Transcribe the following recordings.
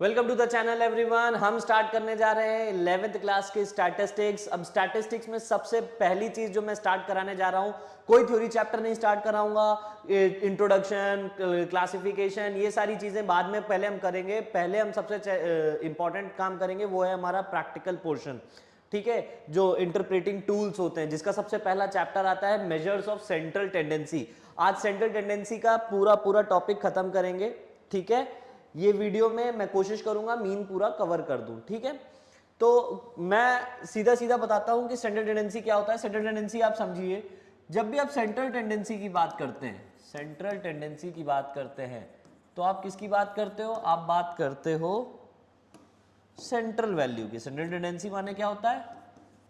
Welcome to the channel everyone. हम start करने जा रहे हैं 11th क्लास के स्टैटिस्टिक्स। अब स्टैटिस्टिक्स में सबसे पहली चीज जो मैं स्टार्ट कराने जा रहा हूं, कोई थ्योरी चैप्टर नहीं स्टार्ट कराऊंगा। इंट्रोडक्शन, क्लासिफिकेशन, ये सारी चीजें बाद में पहले हम करेंगे। पहले हम सबसे इंपॉर्टेंट काम करेंगे, वो है हमारा प्रैक्टिकल पोर्शन। ठीक है, जो इंटरप्रेटिंग टूल्स होते हैं, जिसका सबसे पहला चैप्टर आता है मेजर्स ऑफ सेंट्रल टेंडेंसी। आज सेंट्रल टेंडेंसी का पूरा टॉपिक खत्म करेंगे। ठीक है, ये वीडियो में मैं कोशिश करूंगा मीन पूरा कवर कर दूं। ठीक है, तो मैं सीधा सीधा बताता हूं कि सेंट्रल टेंडेंसी क्या होता है। सेंट्रल टेंडेंसी आप समझिए, जब भी आप सेंट्रल टेंडेंसी की बात करते हैं, सेंट्रल टेंडेंसी की बात करते हैं, तो आप किसकी बात करते हो? आप बात करते हो सेंट्रल वैल्यू की। सेंट्रल टेंडेंसी माने क्या होता है?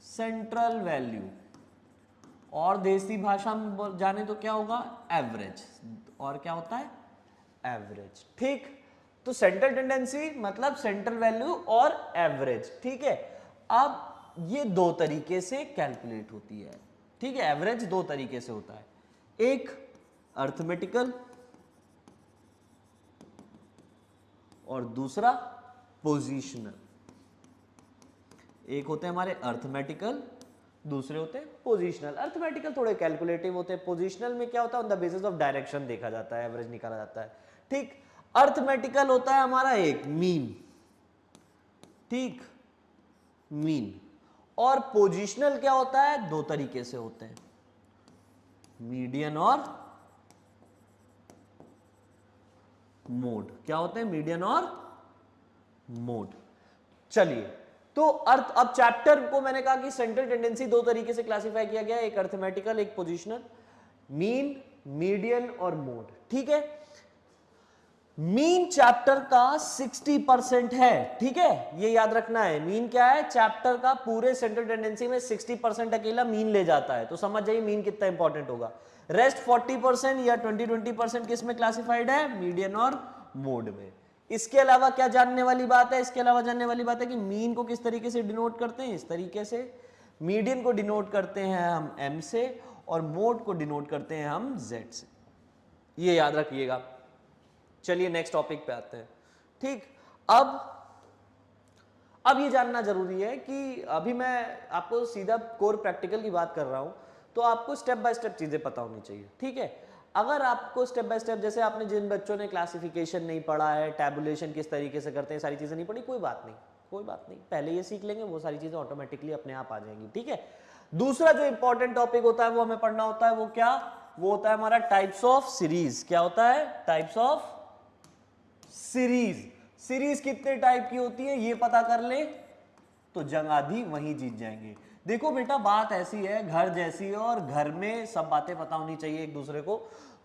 Central value. और देसी भाषा में जाने तो क्या होगा? एवरेज। और क्या होता है? एवरेज। ठीक, तो सेंट्रल टेंडेंसी मतलब सेंट्रल वैल्यू और एवरेज। ठीक है, अब ये दो तरीके से कैलकुलेट होती है। ठीक है, एवरेज दो तरीके से होता है, एक अर्थमेटिकल और दूसरा पोजीशनल। एक होते हैं हमारे अर्थमेटिकल, दूसरे होते हैं पोजीशनल। अर्थमेटिकल थोड़े कैलकुलेटिव होते हैं, पोजीशनल में क्या होता है? On the basis of direction देखा जाता है, एवरेज निकाला जाता है। ठीक, अर्थमेटिकल होता है हमारा एक मीन। ठीक, मीन। और पोजीशनल क्या होता है? दो तरीके से होते हैं, मीडियन और मोड। क्या होते हैं? मीडियन और मोड। चलिए, तो अर्थ, अब चैप्टर को मैंने कहा कि सेंट्रल टेंडेंसी दो तरीके से क्लासिफाई किया गया, एक अर्थमेटिकल, एक पोजीशनल। मीन, मीडियन और मोड। ठीक है, मीन चैप्टर का 60% है। ठीक है, ये याद रखना है। मीन क्या है? चैप्टर का पूरे सेंट्रल टेंडेंसी में 60% अकेला मीन ले जाता है। तो समझ जाइए मीन कितना इंपॉर्टेंट होगा। रेस्ट 40% या 20% किस में क्लासिफाइड है? मीडियन और मोड में। इसके अलावा क्या जानने वाली बात है? इसके अलावा जानने वाली बात है कि मीन को किस तरीके से डिनोट करते हैं? इस तरीके से। मीडियन को डिनोट करते हैं हम एम से, और मोड को डिनोट करते हैं हम जेड से। ये याद रखिएगा। चलिए नेक्स्ट टॉपिक पे आते हैं। ठीक, अब ये जानना जरूरी है कि अभी मैं आपको सीधा कोर प्रैक्टिकल की बात कर रहा हूं, तो आपको स्टेप बाय स्टेप चीजें पता होनी चाहिए। ठीक है, अगर आपको स्टेप बाय स्टेप, जैसे आपने जिन बच्चों ने क्लासिफिकेशन नहीं पढ़ा है, टैबुलेशन किस तरीके से करते हैं, सारी चीजें नहीं पढ़ी, कोई बात नहीं, कोई बात नहीं, पहले ये सीख लेंगे, वो सारी चीजें ऑटोमेटिकली अपने आप आ जाएंगी। ठीक है, दूसरा जो इंपॉर्टेंट टॉपिक होता है वो हमें पढ़ना होता है, वो क्या? वो होता है हमारा टाइप्स ऑफ सीरीज। क्या होता है? Types of series. सीरीज कितने टाइप की होती है ये पता कर ले तो जंग आधी वहीं जीत जाएंगे। देखो बेटा, बात ऐसी है, घर जैसी है, और घर में सब बातें पता होनी चाहिए एक दूसरे को।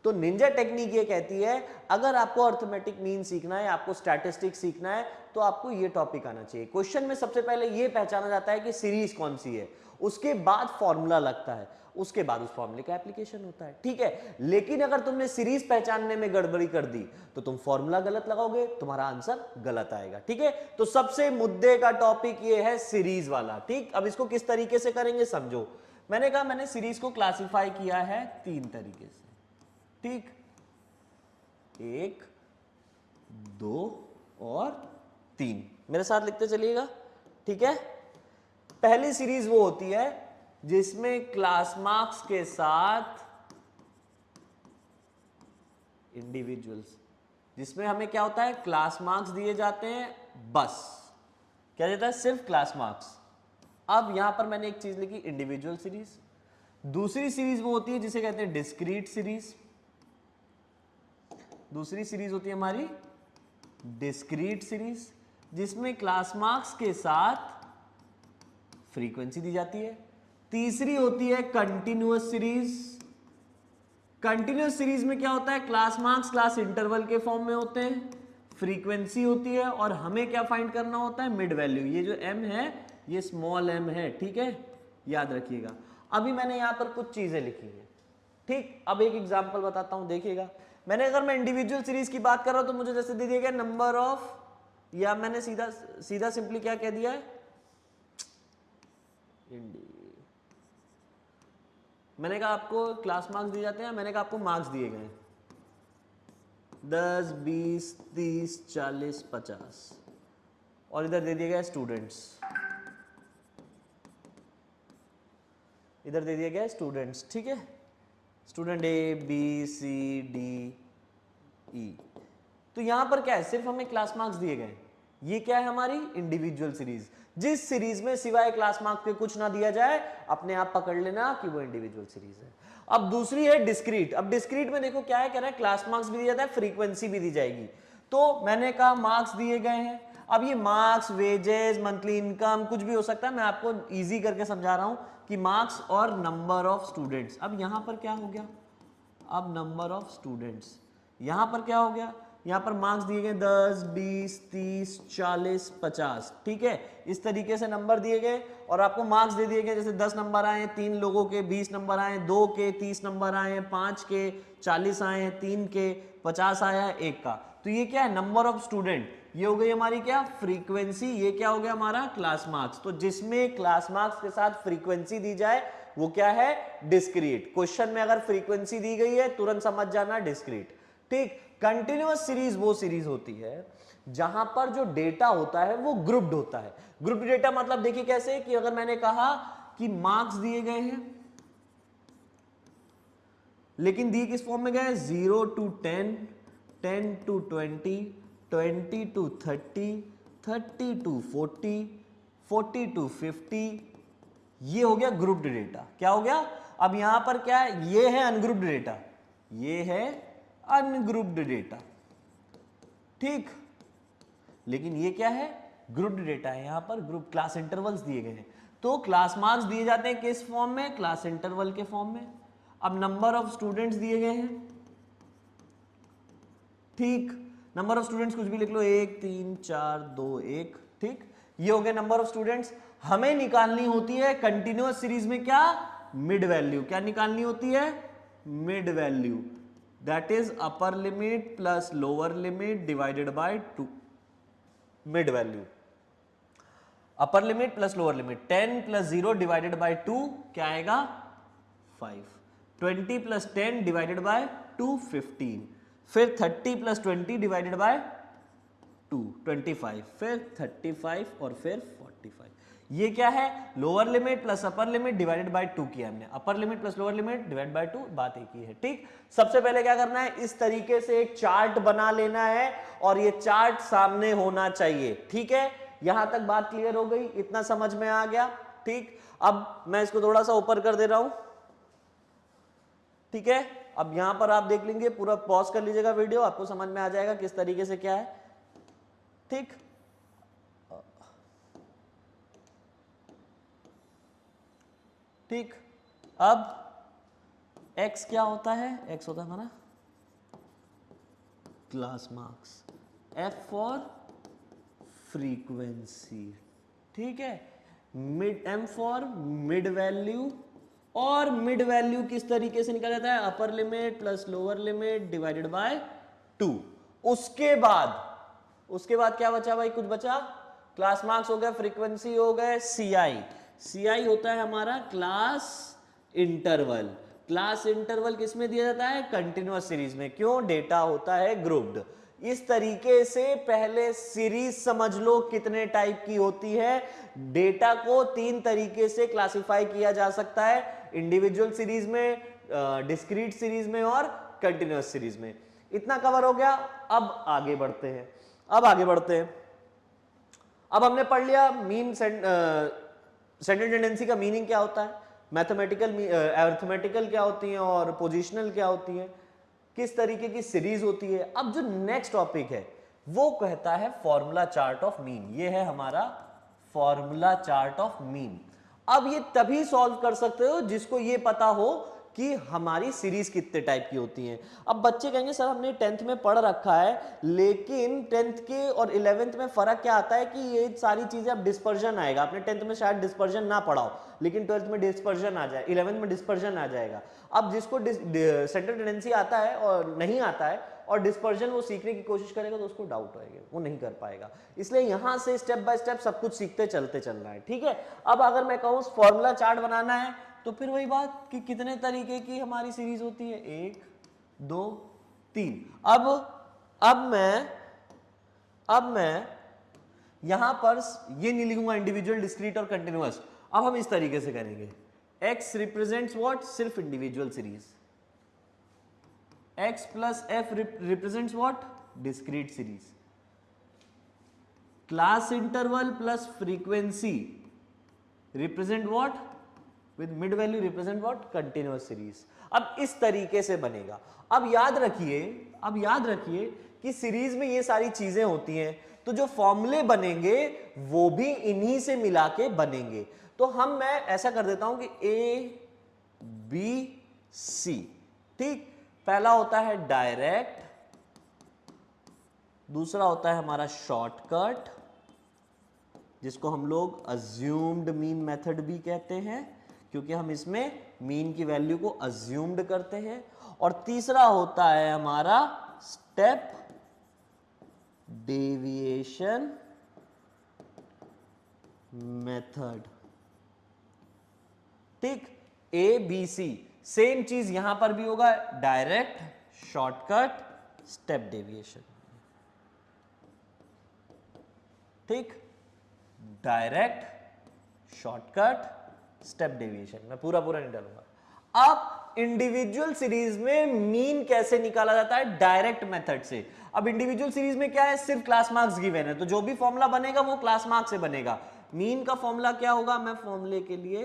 तो निंजा टेक्निक ये कहती है, अगर आपको अर्थमेटिक मीन सीखना है, आपको स्टैटिस्टिक्स सीखना है, तो आपको ये टॉपिक आना चाहिए। क्वेश्चन में सबसे पहले ये पहचाना जाता है कि सीरीज कौन सी है, उसके बाद फॉर्मूला लगता है, उसके बाद उस फॉर्मूले का एप्लीकेशन होता है। ठीक है, लेकिन अगर तुमने सीरीज पहचानने में गड़बड़ी कर दी तो तुम फॉर्मूला गलत लगाओगे, तुम्हारा आंसर गलत आएगा। ठीक है, तो सबसे मुद्दे का टॉपिक ये है सीरीज वाला। ठीक, अब इसको किस तरीके से करेंगे समझो। मैंने कहा मैंने सीरीज को क्लासिफाई किया है तीन तरीके से। ठीक, एक, दो और तीन, मेरे साथ लिखते चलिएगा। ठीक है, पहली सीरीज वो होती है जिसमें क्लास मार्क्स के साथ इंडिविजुअल्स, जिसमें हमें क्या होता है? क्लास मार्क्स दिए जाते हैं, बस क्या देता है? सिर्फ क्लास मार्क्स। अब यहां पर मैंने एक चीज लिखी, इंडिविजुअल सीरीज। दूसरी सीरीज वो होती है जिसे कहते हैं डिस्क्रीट सीरीज। दूसरी सीरीज होती है हमारी डिस्क्रीट सीरीज, जिसमें क्लास मार्क्स के साथ फ्रीक्वेंसी दी जाती है। तीसरी होती है कंटिन्यूअस सीरीज। कंटिन्यूअस सीरीज में क्या होता है? क्लास मार्क्स क्लास इंटरवल के फॉर्म में होते हैं, फ्रीक्वेंसी होती है, और हमें क्या फाइंड करना होता है? Mid value. ये जो m है ये स्मॉल m है। ठीक है, याद रखिएगा। अभी मैंने यहां पर कुछ चीजें लिखी हैं। ठीक, अब एक एग्जांपल बताता हूं, देखिएगा। मैंने, अगर मैं इंडिविजुअल सीरीज की बात कर रहा हूं तो मुझे जैसे दे दिया गया नंबर ऑफ, या मैंने सीधा सीधा सिंपली क्या कह दिया है? मैंने कहा आपको क्लास मार्क्स दिए जाते हैं, मैंने कहा आपको मार्क्स दिए गए हैं 10, 20, 30, 40, 50। और इधर दे दिया गया स्टूडेंट्स, इधर दे दिया गया स्टूडेंट्स, ठीक है, student A B C D E. तो यहां पर क्या है, सिर्फ हमें क्लास मार्क्स दिए गए। ये क्या है, हमारी इंडिविजुअल सीरीज। जिस सीरीज में सिवाय क्लास मार्क्स के कुछ ना दिया जाए, अपने आप पकड़ लेना कि वो इंडिविजुअल सीरीज है। अब दूसरी है डिस्क्रीट। अब डिस्क्रीट में देखो क्या है, कह रहा है क्लास मार्क्स भी दिया जाता है, फ्रीक्वेंसी भी दी जाएगी। तो मैंने कहा मार्क्स दिए गए हैं, अब ये मार्क्स, वेजेस, मंथली इनकम कुछ भी हो सकता है, मैं आपको इजी करके समझा रहा हूं कि मार्क्स और नंबर ऑफ स्टूडेंट्स। अब यहां पर क्या हो गया, अब नंबर ऑफ स्टूडेंट्स, यहां पर क्या हो गया, यहां पर मार्क्स दिए गए 10, 20, 30, 40, 50, ठीक है, इस तरीके से नंबर दिए गए और आपको मार्क्स दे दिए गए। जैसे 10 नंबर आए 3 लोगों के, 20 नंबर आए 2 के, 30 नंबर आए 5 के, 40 आए 3 के, 50 आया 1 का। तो ये क्या है, नंबर ऑफ स्टूडेंट। ये हो गई हमारी क्या, फ्रीक्वेंसी। ये क्या हो गया हमारा, क्लास मार्क्स। तो जिसमें क्लास मार्क्स के साथ फ्रीक्वेंसी दी जाए वो क्या है, डिस्क्रीट। क्वेश्चन में अगर फ्रीक्वेंसी दी गई है तुरंत समझ जाना डिस्क्रीट, ठीक। कंटिन्यूअस सीरीज वो सीरीज होती है जहां पर जो डेटा होता है वो ग्रुप्ड होता है। ग्रुप्ड डेटा मतलब देखिए कैसे, कि अगर मैंने कहा कि मार्क्स दिए गए हैं, लेकिन दिए किस फॉर्म में गए, 0 to 10, 10 to 20, 20 to 30, 30 to 40, 40 to 50, ये हो गया ग्रुप्ड डेटा। क्या हो गया, अब यहां पर क्या है, ये है अनग्रुप्ड डेटा, ये है अनग्रुप्ड डेटा, ठीक। लेकिन ये क्या है, ग्रुप्ड डेटा है। यहां पर ग्रुप क्लास इंटरवल्स दिए गए हैं। तो क्लास मार्क्स दिए जाते हैं किस फॉर्म में, क्लास इंटरवल के फॉर्म में। अब नंबर ऑफ स्टूडेंट्स दिए गए हैं, ठीक। नंबर ऑफ स्टूडेंट्स कुछ भी लिख लो, 1 3 4 2 1, ठीक। ये हो गया नंबर ऑफ स्टूडेंट्स। हमें निकालनी होती है कंटिन्यूअस सीरीज में क्या, मिड वैल्यू। क्या निकालनी होती है, mid value, that is upper limit plus lower limit divided by 2, mid value. Upper limit plus lower limit, 10 plus 0 divided by 2 क्या आएगा, 5, 20 प्लस 10 डिवाइडेड बाय 2 15, फिर 30 प्लस 20 डिवाइडेड बाय 2 25, फिर 35 और फिर 45। ये क्या है, lower limit plus upper limit divided by 2 किया हमने, upper limit plus lower limit divide by 2, बात एक ही है, ठीक। सबसे पहले क्या करना है, इस तरीके से एक चार्ट बना लेना है और ये चार्ट सामने होना चाहिए, ठीक है। यहां तक बात क्लियर हो गई, इतना समझ में आ गया, ठीक। अब मैं इसको थोड़ा सा ऊपर कर दे रहा हूं, ठीक है। अब यहां पर आप देख लेंगे, पूरा पॉज कर लीजिएगा वीडियो, आपको समझ में आ जाएगा किस तरीके से क्या है, ठीक। ठीक, अब x क्या होता है, x होता है हमारा class marks, f for frequency, ठीक है, mid, m for mid value. और मिड वैल्यू किस तरीके से निकाला जाता है, upper limit plus lower limit divided by 2। उसके बाद क्या बचा भाई, कुछ बचा, क्लास मार्क्स हो गए, फ्रीक्वेंसी हो गए, CI होता है हमारा क्लास इंटरवल। क्लास इंटरवल किस में दिया जाता है, कंटिन्यूअस सीरीज में। क्यों, डेटा होता है ग्रुप्ड। इस तरीके से पहले सीरीज समझ लो कितने टाइप की होती है। डेटा को 3 तरीके से क्लासिफाई किया जा सकता है, इंडिविजुअल सीरीज में, डिस्क्रीट सीरीज में और कंटिन्यूअस सीरीज में। इतना कवर हो गया। अब आगे बढ़ते हैं, अब हमने पढ़ लिया मीन सेंट्रल टेंडेंसी का मीनिंग क्या होता है, मैथमेटिकल अरिथमेटिकल क्या होती है और पोजिशनल क्या होती है, किस तरीके की सीरीज होती है। अब जो नेक्स्ट टॉपिक है वो कहता है फॉर्मूला चार्ट ऑफ मीन। ये है हमारा फॉर्मूला चार्ट ऑफ मीन। अब ये तभी सॉल्व कर सकते हो जिसको ये पता हो कि हमारी सीरीज कितने टाइप की होती हैं। अब बच्चे कहेंगे सर हमने 10th में पढ़ रखा है, लेकिन 10th के और 11th में फर्क क्या आता है कि ये सारी चीजें अब डिस्पर्जन आएगा। आपने 10th में शायद डिस्पर्जन ना पढ़ाओ, लेकिन 12th में डिस्पर्जन आ जाए, 11th में डिस्पर्जन आ जाएगा। अब जिसको सेंट्रल टेंडेंसी आता है और नहीं आता है और डिस्पर्जन वो सीखने की कोशिश करेगा तो उसको डाउट होएगा, वो नहीं कर पाएगा। इसलिए यहां से स्टेप बाय स्टेप सब कुछ सीखते चलते चलना है, ठीक है। अब अगर मैं कहूँ फॉर्मूला चार्ट बनाना है तो फिर वही बात कि कितने तरीके की हमारी सीरीज होती है, 1 2 3। अब मैं यहां पर ये नहीं लिखूंगा इंडिविजुअल, डिस्क्रीट और कंटिन्यूअस। अब हम इस तरीके से करेंगे, x रिप्रेजेंट्स व्हाट, सिर्फ individual series, x plus f represents what, discrete series, class interval plus frequency represent what, with mid value represent what, continuous series. अब इस तरीके से बनेगा। अब याद रखिए कि सीरीज में ये सारी चीजें होती हैं, तो जो फॉर्मूले बनेंगे वो भी इन्हीं से मिला के बनेंगे। तो मैं ऐसा कर देता हूं कि A B C, ठीक। पहला होता है डायरेक्ट, दूसरा होता है हमारा शॉर्टकट, जिसको हम लोग अज्यूम्ड मीन मेथड भी कहते हैं, क्योंकि हम इसमें मीन की वैल्यू को अज्यूम्ड करते हैं। और तीसरा होता है हमारा स्टेप डेविएशन मेथड, ठीक। ए बी सी, सेम चीज यहां पर भी होगा, डायरेक्ट, शॉर्टकट, स्टेप डेविएशन, ठीक। डायरेक्ट, शॉर्टकट, स्टेप डेविएशन, मैं पूरा नहीं डालूंगा। अब इंडिविजुअल सीरीज में मीन कैसे निकाला जाता है, डायरेक्ट मेथड से। अब इंडिविजुअल सीरीज में क्या है, सिर्फ क्लास मार्क्स गिवन है, तो जो भी फॉर्मूला बनेगा वो क्लास मार्क्स से बनेगा। मीन का फॉर्मूला क्या होगा, मैं फॉर्मूले के लिए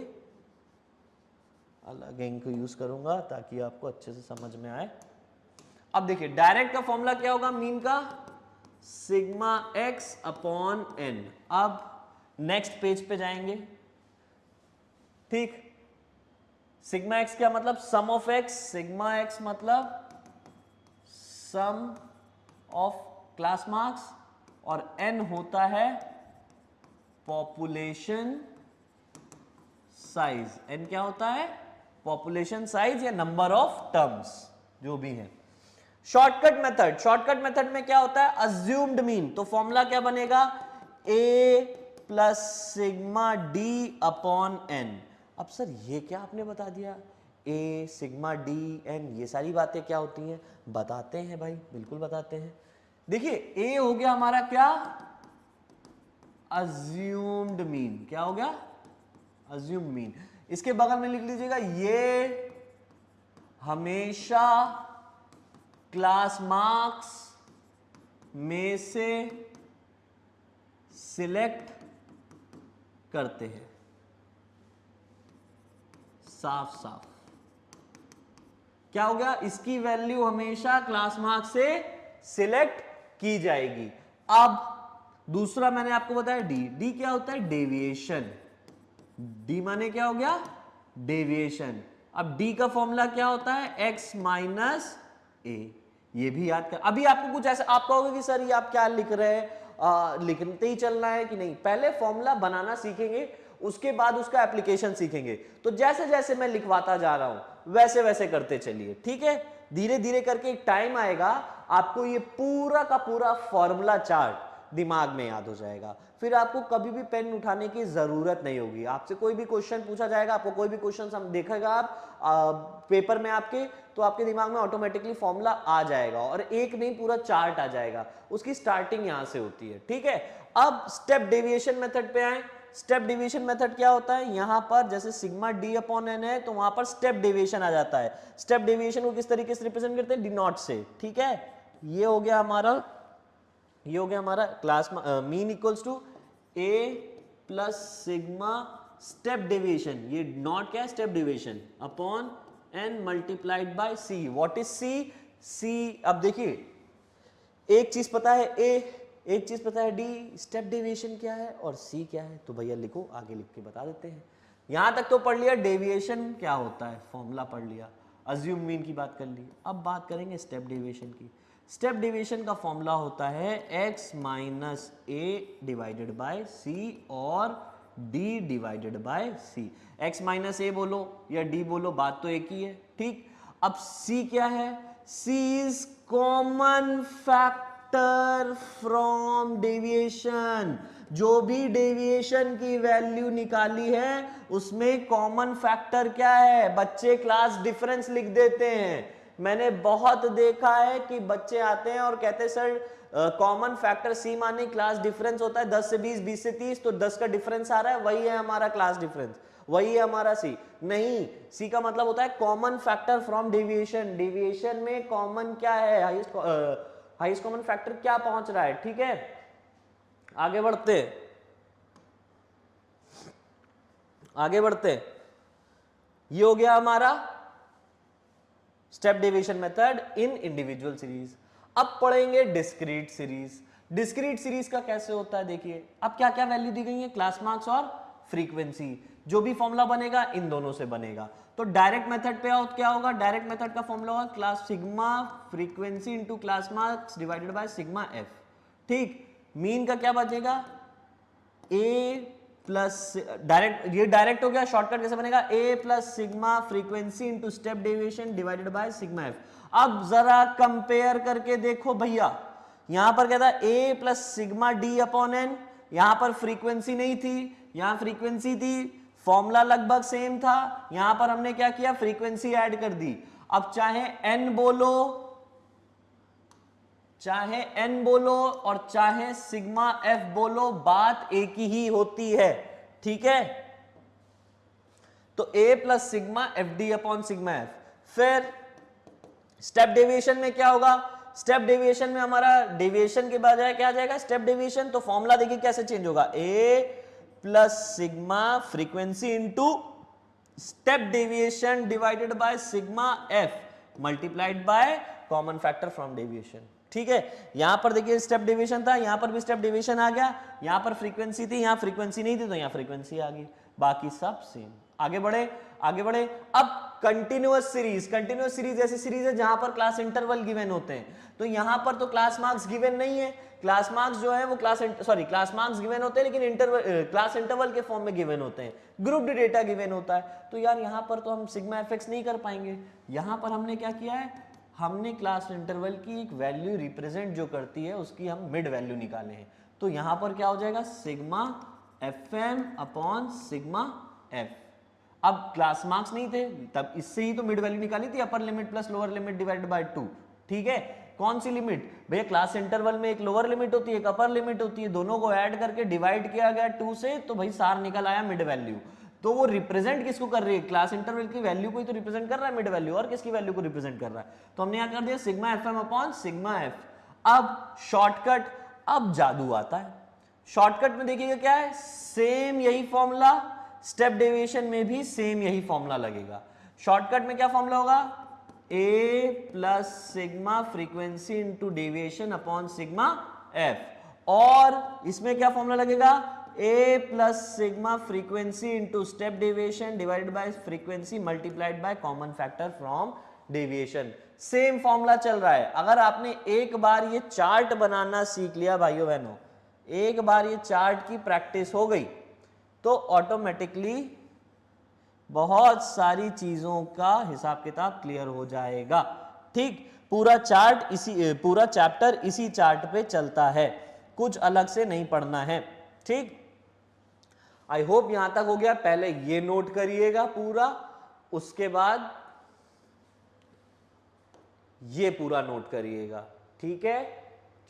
अलग इंक यूज करूंगा ताकि आपको अच्छे से समझ में आए। अब देखिए डायरेक्ट का फॉर्मूला क्या होगा, मीन का सिग्मा एक्स अपॉन एन। अब नेक्स्ट पेज पे जाएंगे, ठीक। सिग्मा एक्स क्या मतलब, सम ऑफ एक्स, सिग्मा एक्स मतलब सम ऑफ क्लास मार्क्स, और एन होता है पॉपुलेशन साइज। एन क्या होता है, पॉपुलेशन साइज या नंबर ऑफ टर्म्स, जो भी है। शॉर्टकट मेथड में क्या होता है, अज्यूम्ड मीन। तो फॉर्मूला क्या बनेगा, a plus sigma d upon n. अब सर ये क्या आपने बता दिया, ए सिग्मा डी एन, ये सारी बातें क्या होती हैं, बताते हैं भाई, बिल्कुल बताते हैं। देखिए ए हो गया हमारा क्या, अज्यूम्ड मीन। क्या हो गया, अज्यूम्ड मीन। इसके बगल में लिख लीजिएगा, ये हमेशा क्लास मार्क्स में से सिलेक्ट करते हैं, साफ साफ। क्या हो गया, इसकी वैल्यू हमेशा क्लास मार्क्स से सिलेक्ट की जाएगी। अब दूसरा मैंने आपको बताया डी क्या होता है, डेविएशन। डी माने क्या हो गया, डेविएशन। अब डी का फॉर्मूला क्या होता है, एक्स माइनस ए। ये भी याद कर। अभी आपको कुछ ऐसा आप कहोगे कि सर ये आप क्या लिख रहे हैं, लिखते ही चलना है कि नहीं, पहले फॉर्मूला बनाना सीखेंगे, उसके बाद उसका एप्लीकेशन सीखेंगे। तो जैसे जैसे मैं लिखवाता जा रहा हूं वैसे वैसे करते चलिए, ठीक है। धीरे धीरे करके एक टाइम आएगा आपको ये पूरा का पूरा फॉर्मूला चार्ट दिमाग में याद हो जाएगा, फिर आपको कभी भी पेन उठाने की जरूरत नहीं होगी। आपसे कोई भी क्वेश्चन पूछा जाएगा, आपको कोई भी क्वेश्चन हम देखेगा आप पेपर में आपके, तो आपके दिमाग में ऑटोमेटिकली फॉर्मूला आ जाएगा, और एक नहीं पूरा चार्ट आ जाएगा। उसकी स्टार्टिंग यहां से होती है, ठीक है। अब स्टेप डेविएशन मेथड पे आए। स्टेप डेविएशन मेथड क्या होता है, यहां पर जैसे सिग्मा डी अपॉन एन है, तो वहां पर स्टेप डेविएशन आ जाता है। स्टेप डेविएशन को किस तरीके से रिप्रेजेंट करते हैं, डी नॉट से, ठीक है। ये हो गया हमारा class mean equals to a plus sigma step deviation, ये नॉट क्या है, step deviation upon n multiplied by c. What is c, c अब देखिए एक चीज पता है ए, एक चीज पता है डी, स्टेप डेविएशन क्या है और सी क्या है, तो भैया लिखो, आगे लिख के बता देते हैं। यहां तक तो पढ़ लिया डेविएशन क्या होता है, फॉर्मूला पढ़ लिया, अज्यूम मीन की बात कर ली। अब बात करेंगे स्टेप डेविएशन की। स्टेप डेविएशन का फॉर्मूला होता है x minus a divided by c और d divided by c. x minus a बोलो या d बोलो, बात तो एक ही है, ठीक। अब c क्या है, c is common factor from deviation. जो भी डेविएशन की वैल्यू निकाली है उसमें कॉमन फैक्टर क्या है, बच्चे क्लास डिफरेंस लिख देते हैं। मैंने बहुत देखा है कि बच्चे आते हैं और कहते हैं सर कॉमन फैक्टर सी माने क्लास डिफरेंस होता है 10 से 20, 20 से 30, तो 10 का डिफरेंस आ रहा है, वही है हमारा क्लास डिफरेंस, वही है हमारा सी। नहीं, सी का मतलब होता है common factor from deviation. Deviation में कॉमन क्या है, हाईएस्ट कॉमन फैक्टर क्या पहुंच रहा है। ठीक है, आगे बढ़ते आगे बढ़ते, ये हो गया हमारा step deviation method in individual series. अब पढ़ेंगे डिस्क्रीट सीरीज। डिस्क्रीट सीरीज का कैसे होता है, देखिए अब क्या क्या वैल्यू दी गई है, क्लास मार्क्स और फ्रीक्वेंसी। जो भी फॉर्मूला बनेगा इन दोनों से बनेगा। तो डायरेक्ट मेथड पे क्या होगा, डायरेक्ट मेथड का फॉर्मूला होगा class sigma frequency into class marks divided by sigma f. ठीक, मीन का क्या बचेगा, ए प्लस, डायरेक्ट, ये डायरेक्ट हो गया, शॉर्टकट कैसे बनेगा, a plus sigma frequency into step deviation divided by sigma F. अब जरा कंपेयर करके देखो भैया, यहां पर क्या था, a plus sigma d upon n, यहां पर फ्रीक्वेंसी नहीं थी, यहां फ्रीक्वेंसी थी, फॉर्मूला लगभग सेम था, यहां पर हमने क्या किया, फ्रीक्वेंसी ऐड कर दी। अब चाहे एन बोलो, चाहे एन बोलो और चाहे सिग्मा एफ बोलो, बात एक ही होती है। ठीक है, तो a plus sigma f d upon sigma f. फिर स्टेप डेविएशन में क्या होगा, स्टेप डेविएशन में हमारा डेविएशन के बाद क्या आ जाएगा, स्टेप डेविएशन। तो फॉर्मूला देखिए कैसे चेंज होगा, a plus sigma frequency into step deviation divided by sigma f multiplied by common factor from deviation. ठीक है, यहां पर देखिए स्टेप डेविएशन था, यहां पर भी स्टेप डेविएशन आ गया, यहां पर फ्रीक्वेंसी थी, यहां फ्रीक्वेंसी नहीं थी, तो यहां फ्रीक्वेंसी आ गई, बाकी सब सेम। आगे बढ़े, आगे बढ़े। अब कंटिन्यूअस सीरीज, कंटिन्यूअस सीरीज ऐसी सीरीज है जहां पर क्लास इंटरवल गिवन होते हैं, तो यहां पर तो क्लास मार्क्स गिवन नहीं है, क्लास मार्क्स जो है वो क्लास मार्क्स गिवन होते हैं, लेकिन क्लास इंटरवल के फॉर्म में गिवन होते हैं, ग्रुप्ड डेटा गिवन होता है। तो यार यहां पर तो हम सिग्मा एफएक्स नहीं कर पाएंगे, यहां पर हमने क्या किया है, हमने क्लास इंटरवल की एक वैल्यू रिप्रेजेंट जो करती है उसकी हम मिड वैल्यू निकाले हैं। तो यहां पर क्या हो जाएगा, sigma F M upon sigma F. अब क्लास मार्क्स नहीं थे, तब इससे ही तो मिड वैल्यू निकाली थी, upper limit plus lower limit divided by 2। ठीक है, कौन सी लिमिट भैया, क्लास इंटरवल में एक लोअर लिमिट होती है, एक अपर लिमिट होती है, दोनों को ऐड करके डिवाइड किया गया 2 से, तो भाई सार निकल आया मिड वैल्यू। तो वो रिप्रेजेंट किसको कर रही है, क्लास इंटरवल की वैल्यू को ही तो रिप्रेजेंट कर रहा है मिड वैल्यू, और किसकी वैल्यू को रिप्रेजेंट कर रहा है, तो हमने यहां कर दिया sigma F M upon sigma F. अब शॉर्टकट, अब जादू आता है शॉर्टकट में, देखिएगा क्या है, सेम यही फॉर्मूला, स्टेप डेविएशन में भी सेम यही फॉर्मूला लगेगा। शॉर्टकट में क्या फॉर्मूला होगा, a plus sigma frequency into deviation upon sigma f, और इसमें क्या फॉर्मूला लगेगा, a plus sigma frequency into step deviation divided by frequency multiplied by common factor from deviation. Same formula चल रहा है। अगर आपने एक बार ये चार्ट बनाना सीख लिया भाइयों बहनों, एक बार ये चार्ट की प्रैक्टिस हो गई, तो ऑटोमेटिकली बहुत सारी चीजों का हिसाब किताब क्लियर हो जाएगा। ठीक, पूरा चार्ट इसी, पूरा चैप्टर इसी चार्ट पे चलता है, कुछ अलग से नहीं पढ़ना है। ठीक, आई होप यहां तक हो गया। पहले ये नोट करिएगा पूरा, उसके बाद ये पूरा नोट करिएगा। ठीक है,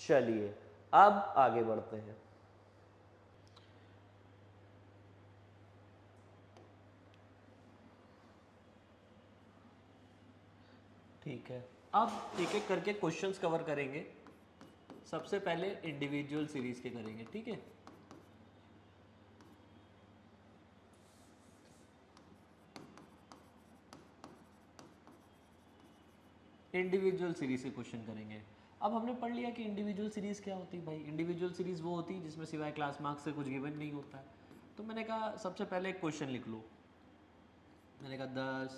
चलिए अब आगे बढ़ते हैं। ठीक है, अब एक एक करके क्वेश्चंस कवर करेंगे। सबसे पहले इंडिविजुअल सीरीज के करेंगे। ठीक है, इंडिविजुअल सीरीज के क्वेश्चन करेंगे। अब हमने पढ़ लिया कि इंडिविजुअल सीरीज क्या होती है भाई। इंडिविजुअल सीरीज वो होती है जिसमें सिवाय क्लास मार्क्स से कुछ गिवन नहीं होता है। तो मैंने कहा सबसे पहले एक क्वेश्चन लिख लो, मैंने कहा 10,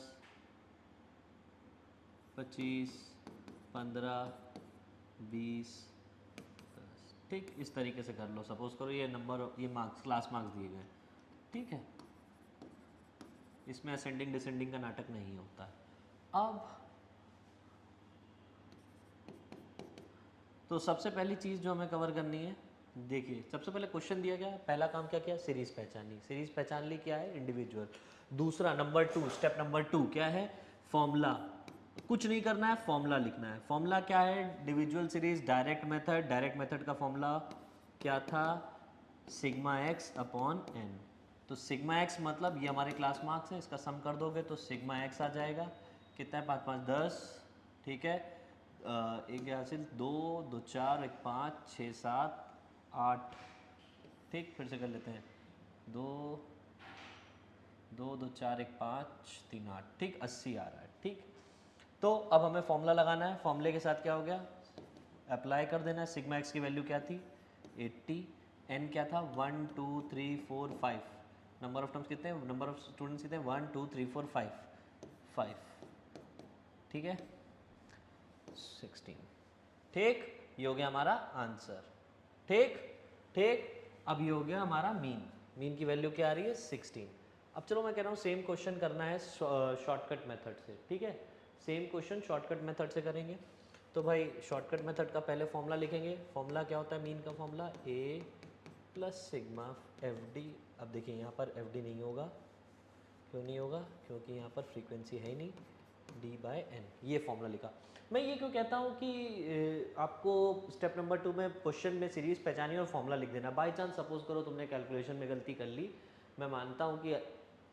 25, 15, 20, 10। ठीक, इस तरीके से कर लो। सपोज करो ये नंबर, ये मार्क्स, क्लास मार्क्स दिए गए। ठीक है, इसमें असेंडिंग डिसेंडिंग का नाटक नहीं होता है। अब तो सबसे पहली चीज़ जो हमें कवर करनी है, देखिए सबसे पहले क्वेश्चन दिया गया, पहला काम क्या किया, सीरीज पहचानी। सीरीज पहचान ली, क्या है, इंडिविजुअल। दूसरा नंबर 2, स्टेप नंबर 2 क्या है, फॉर्मूला। कुछ नहीं करना है, फॉर्मूला लिखना है। फॉर्मूला क्या है, डिविजुअल series direct method. Direct method का फॉर्मूला क्या था, सिग्मा एक्स अपॉन एन। तो सिग्मा एक्स मतलब ये हमारे क्लास मार्क्स है, इसका सम कर दोगे तो सिग्मा एक्स आ जाएगा, कितना है 5 5 10, ठीक है। एक हासिल 2 2 4 1 5 6 7 8, ठीक, फिर से कर लेते हैं, 2 2 2 4 1 5 3 8, ठीक, 80 आ रहा है, ठीक। तो अब हमें फॉर्मूला लगाना है, फॉर्मूले के साथ क्या हो गया, अप्लाई कर देना है। सिग्मा एक्स की वैल्यू क्या थी 80, एन क्या था 1 2 3 4 5, नंबर ऑफ टर्म्स कितने हैं, नंबर ऑफ स्टूडेंट्स कितने हैं 1 2 3 4 5, ठीक है 16, ठीक, ये हो गया हमारा आंसर, ठीक ठीक। अब ये हो गया हमारा मीन की वैल्यू क्या आ रही है 16। अब चलो मैं कह रहा हूँ सेम क्वेश्चन करना है शॉर्टकट मेथड से, ठीक है, सेम क्वेश्चन शॉर्टकट मेथड से करेंगे। तो भाई शॉर्टकट मेथड का पहले फॉर्मूला लिखेंगे। फॉर्मूला क्या होता है मीन का फॉर्मूला, ए प्लस सिग्मा एफ डी। अब देखिए यहाँ पर एफ डी नहीं होगा, क्यों नहीं होगा, क्योंकि यहाँ पर फ्रीक्वेंसी है ही नहीं, डी बाय एन, ये फॉर्मूला लिखा। मैं ये क्यों कहता हूँ कि आपको स्टेप नंबर 2 में क्वेश्चन में सीरीज पहचानी और फॉर्मूला लिख देना। बाई चांस सपोज करो तुमने कैलकुलेशन में गलती कर ली, मैं मानता हूँ कि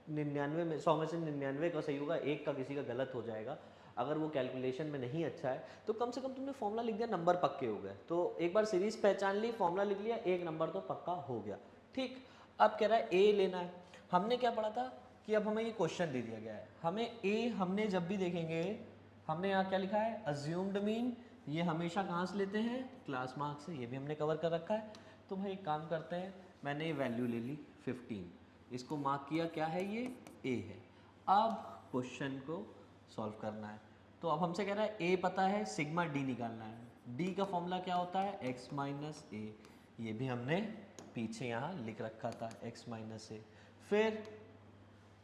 99 में 100 में से 99 का सही होगा, एक का किसी का गलत हो जाएगा। अगर वो कैलकुलेशन में नहीं अच्छा है तो कम से कम तुमने फॉर्मूला लिख दिया, नंबर पक्के हो गए। तो एक बार सीरीज पहचान ली, फॉर्मूला लिख लिया, एक नंबर तो पक्का हो गया, ठीक। अब कह रहा है ए लेना है। हमने क्या पढ़ा था कि अब हमें ये क्वेश्चन दे दिया गया है, हमें ए, हमने जब भी देखेंगे, हमने यहाँ क्या लिखा है अज्यूम्ड मीन, ये हमेशा कहाँ से लेते हैं क्लास मार्क्स से, ये भी हमने कवर कर रखा है। तो भाई एक काम करते हैं, मैंने ये वैल्यू ले ली 15, इसको मार्क किया, क्या है ये ए है। अब क्वेश्चन को सॉल्व करना है। तो अब हमसे कह रहा है ए पता है, सिग्मा डी निकालना है। डी का फॉर्मूला क्या होता है एक्स माइनस ए, ये भी हमने पीछे यहाँ लिख रखा था x माइनस ए। फिर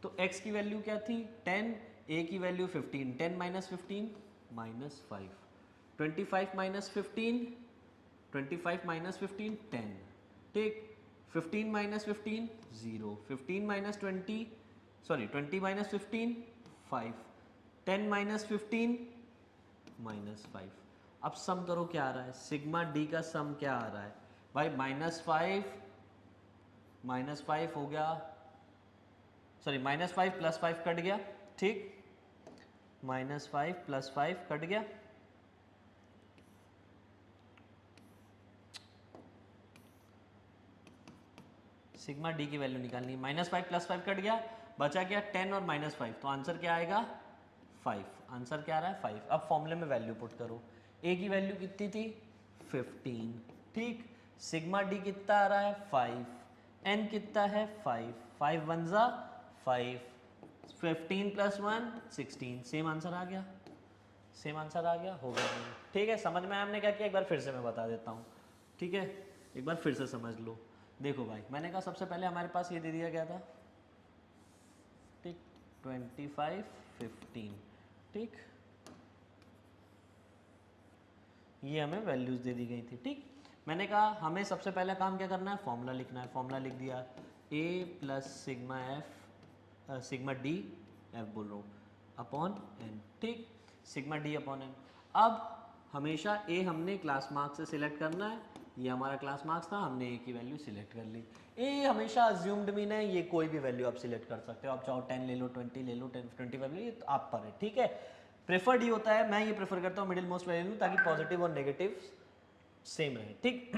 तो x की वैल्यू क्या थी 10, a की value 15, 10 minus 15 minus 5, 25 minus 15, 25 minus 15 10, ठीक, 15 minus 15 0, 15 minus 20 sorry 20 minus 15 5, 10 minus 15 minus 5। अब सम करो क्या आ रहा है, सिग्मा डी का सम क्या आ रहा है भाई -5 हो गया, सॉरी -5 प्लस 5 कट गया, ठीक, -5 प्लस 5 कट गया, सिग्मा डी की वैल्यू निकालनी, -5 प्लस 5 कट गया, बचा गया 10 और -5, तो आंसर क्या आएगा 5, आंसर क्या आ रहा है 5। अब फॉर्मूले में वैल्यू पुट करो, ए की वैल्यू कितनी थी 15, ठीक, सिग्मा डी कितना आ रहा है 5, एन कितना है 5, 5 1 जा 5, 15 प्लस 1 16, सेम आंसर आ गया, सेम आंसर आ गया, हो गया, ठीक है। समझ में हमने क्या किया, एक बार फिर से मैं बता देता हूँ, ठीक है, एक बार फिर से समझ लो। देखो भाई मैंने कहा सबसे पहले हमारे पास ये दे दिया गया था, ठीक, 25 15, ठीक, ये हमें वैल्यूज दे दी गई थी, ठीक। मैंने कहा हमें सबसे पहले काम क्या करना है, फॉर्मूला लिखना है। फॉर्मूला लिख दिया a plus sigma F, sigma D F बोल रहा हूँ, अपॉन एन, ठीक, सिग्मा डी अपॉन एन। अब हमेशा a हमने क्लास मार्क्स से सिलेक्ट करना है, ये हमारा क्लास मार्क्स था, हमने a की वैल्यू सिलेक्ट कर ली। a हमेशा अज्यूम्ड मीन है, ये कोई भी वैल्यू आप सिलेक्ट कर सकते हो, आप चाहो 10 ले लो, 20 ले लो, 25 ले लो, ये तो आप पर है, ठीक है। प्रेफर्ड ये होता है, मैं ये प्रेफर करता हूँ मिडिल मोस्ट वैल्यू ताकि पॉजिटिव और नेगेटिव सेम रहे, ठीक,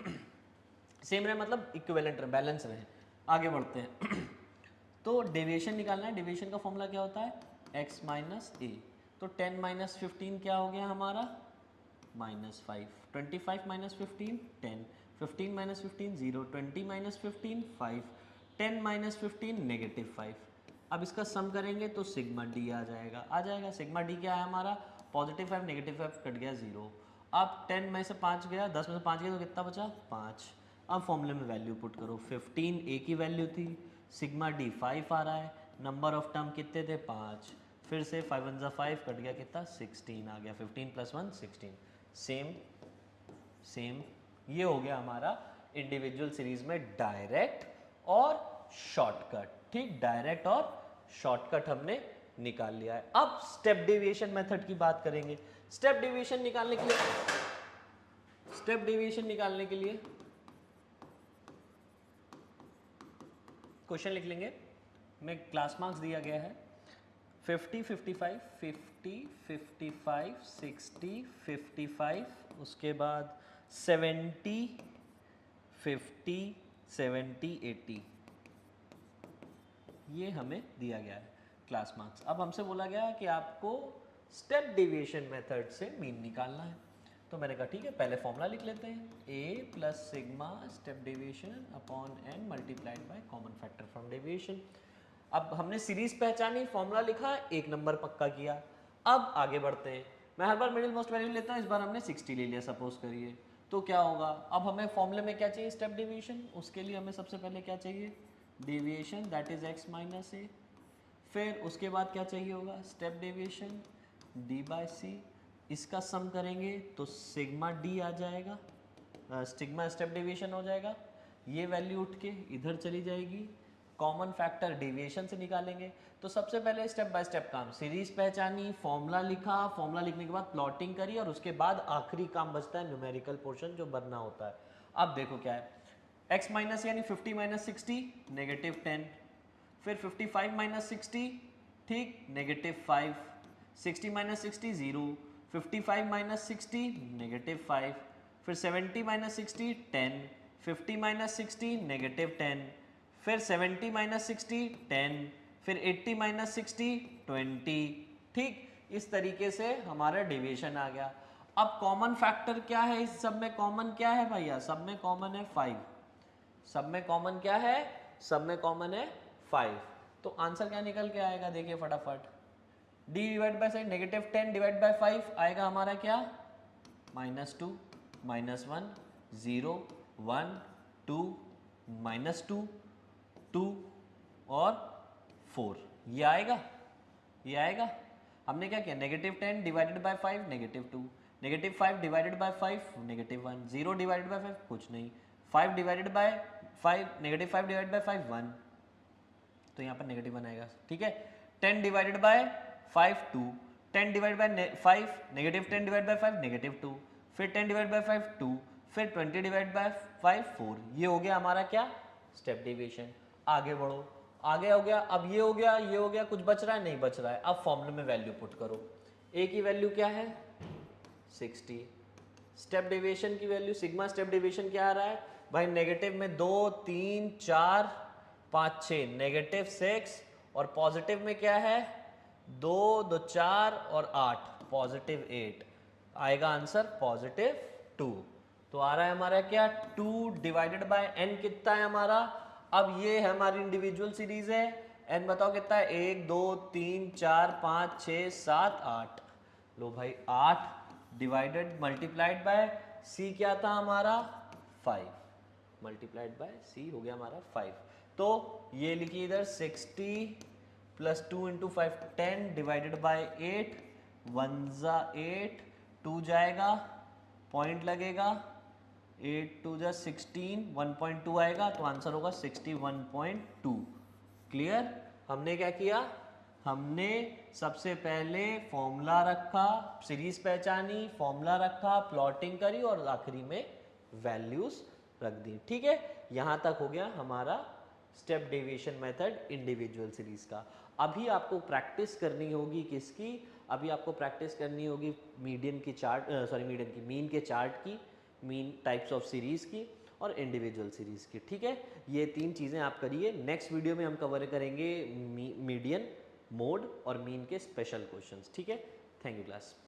सेम रहे मतलब इक्विवेलेंट रहे, बैलेंस रहे। आगे बढ़ते हैं तो डेविएशन निकालना है। डेविएशन का फॉर्मूला क्या होता है x माइनस ए, तो 10 माइनस 15 क्या हो गया हमारा -5, 25 माइनस 15 10, 15 माइनस 15 0, 20 माइनस 15 5, 10 माइनस 15 -5। अब इसका सम करेंगे तो सिग्मा डी आ जाएगा, सिग्मा डी क्या है हमारा +5 -5 कट गया 0। अब 10 में से 5 गया, 10 में से 5 गया तो कितना बचा 5। अब फॉर्मूले में वैल्यू पुट करो, 15 ए की वैल्यू थी, सिग्मा डी 5 आ रहा है, नंबर ऑफ टर्म कितने थे 5, फिर से 5 1 5 कट गया, कितना 16 आ गया, 15 प्लस 1 16, सेम ये हो गया हमारा इंडिविजुअल सीरीज में डायरेक्ट और शॉर्टकट, ठीक, डायरेक्ट और शॉर्टकट हमने निकाल लिया है। अब स्टेप डेविएशन मेथड की बात करेंगे। स्टेप डेविएशन निकालने के लिए क्वेश्चन लिख लेंगे। में क्लास मार्क्स दिया गया है 50, 55, 50, 55, 60, 55, उसके बाद 70, 50, 70, 80, ये हमें दिया गया है क्लास मार्क्स। अब हमसे बोला गया है कि आपको स्टेप डेविएशन मेथड से मीन निकालना है। तो मैंने कहा ठीक है, पहले फॉर्मूला लिख लेते हैं, a plus sigma step deviation upon n multiplied by common factor from deviation. अब हमने सीरीज पहचानी, फॉर्मूला लिखा, एक नंबर पक्का किया। अब आगे बढ़ते हैं। मैं हर बार मिडिल मोस्ट वैल्यू लेता हूँ, इस बार हमने 60 ले लिया सपोज करिए। तो क्या होगा, अब हमें फॉर्मूले में क्या चाहिए, स्टेप डेविएशन। उसके लिए हमें सबसे पहले क्या चाहिए, deviation that is x minus a. फिर उसके बाद क्या चाहिए होगा, step deviation d by c. इसका सम करेंगे तो सिग्मा d आ जाएगा, सिग्मा स्टेप डेविएशन हो जाएगा। ये वैल्यू उठ के इधर चली जाएगी, कॉमन फैक्टर डेविएशन से निकालेंगे। तो सबसे पहले स्टेप बाय स्टेप काम, सीरीज पहचानी, फॉर्मूला लिखा, फॉर्मूला लिखने के बाद प्लॉटिंग करी, और उसके बाद आखिरी काम बचता है न्यूमेरिकल पोर्शन जो भरना होता है। अब देखो क्या है, x माइनस यानी 50 माइनस 60 नेगेटिव 10, फिर 55 माइनस 60 ठीक नेगेटिव 5, 60 माइनस 60 0, 55 माइनस 60 नेगेटिव 5, फिर 70 माइनस 60 10, 50 माइनस 60 नेगेटिव 10, फिर 70 माइनस 60 10, फिर 80 माइनस 60 20 ठीक। इस तरीके से हमारा डेविएशन आ गया। अब कॉमन फैक्टर क्या है, इस सब में कॉमन क्या है भैया, सब में कॉमन है 5। सब में कॉमन क्या है, सब में कॉमन है 5। तो आंसर क्या निकल के आएगा, देखिए फटाफट, d divide by side negative 10 divide by 5 आएगा हमारा क्या, -2, -1, 0, 1, 2, -2, 2 और 4, ये आएगा, ये आएगा। हमने क्या किया, negative 10 divided by 5 negative 2, negative 5 divided by 5 negative 1, 0 divided by 5 कुछ नहीं, 5 divided by 5 negative 5 divided by 5 1, तो यहाँ पर नेगेटिव 1 आएगा ठीक है। 10 divided by 5 2, 10 divide by 5 negative 10 divide by 5 negative 2, फिर 10 डिवाइड बाय 5 2, फिर 20 डिवाइड बाय 5 4। ये हो गया हमारा क्या, स्टेप डेविएशन। आगे बढ़ो, आगे हो गया। अब ये हो गया, ये हो गया, कुछ बच रहा है, नहीं बच रहा है। अब फॉर्मूले में वैल्यू पुट करो। ए की वैल्यू क्या है 60, स्टेप डेविएशन की वैल्यू सिग्मा स्टेप डेविएशन क्या आ रहा है भाई, नेगेटिव में 2 3 4 5 6 नेगेटिव 6, और पॉजिटिव में क्या है 2 2 4 और 8 पॉजिटिव 8, आएगा आंसर पॉजिटिव 2। तो आ रहा है हमारा क्या 2 डिवाइडेड बाय n कितना है हमारा। अब ये है हमारी इंडिविजुअल सीरीज है, n बताओ कितना है 1 2 3 4 5 6 7 8। लो भाई 8 डिवाइडेड मल्टीप्लाइड बाय c क्या था हमारा 5, मल्टीप्लाइड बाय c हो गया हमारा 5। तो ये लिखिए इधर 60 प्लस 2 इंटू 5 10 डिवाइडेड बाय 8, 1 जा 8, 2 जाएगा पॉइंट लगेगा, 8 2 जा 16, 1.2 आएगा, तो आंसर होगा 61.2। क्लियर। हमने क्या किया, हमने सबसे पहले फॉर्मूला रखा, सीरीज पहचानी, फॉर्मूला रखा, प्लॉटिंग करी, और आखिरी में वैल्यूज रख दी। ठीक है, यहां तक हो गया हमारा step deviation method individual series का। अभी आपको प्रैक्टिस करनी होगी किसकी, अभी आपको प्रैक्टिस करनी होगी मीडियन की चार्ट, मीडियन की मीन के चार्ट की, मीन टाइप्स ऑफ सीरीज की, और इंडिविजुअल सीरीज की। ठीक है, ये 3 चीज़ें आप करिए। नेक्स्ट वीडियो में हम कवर करेंगे मीडियन, मोड और मीन के स्पेशल क्वेश्चंस। ठीक है, थैंक यू क्लास।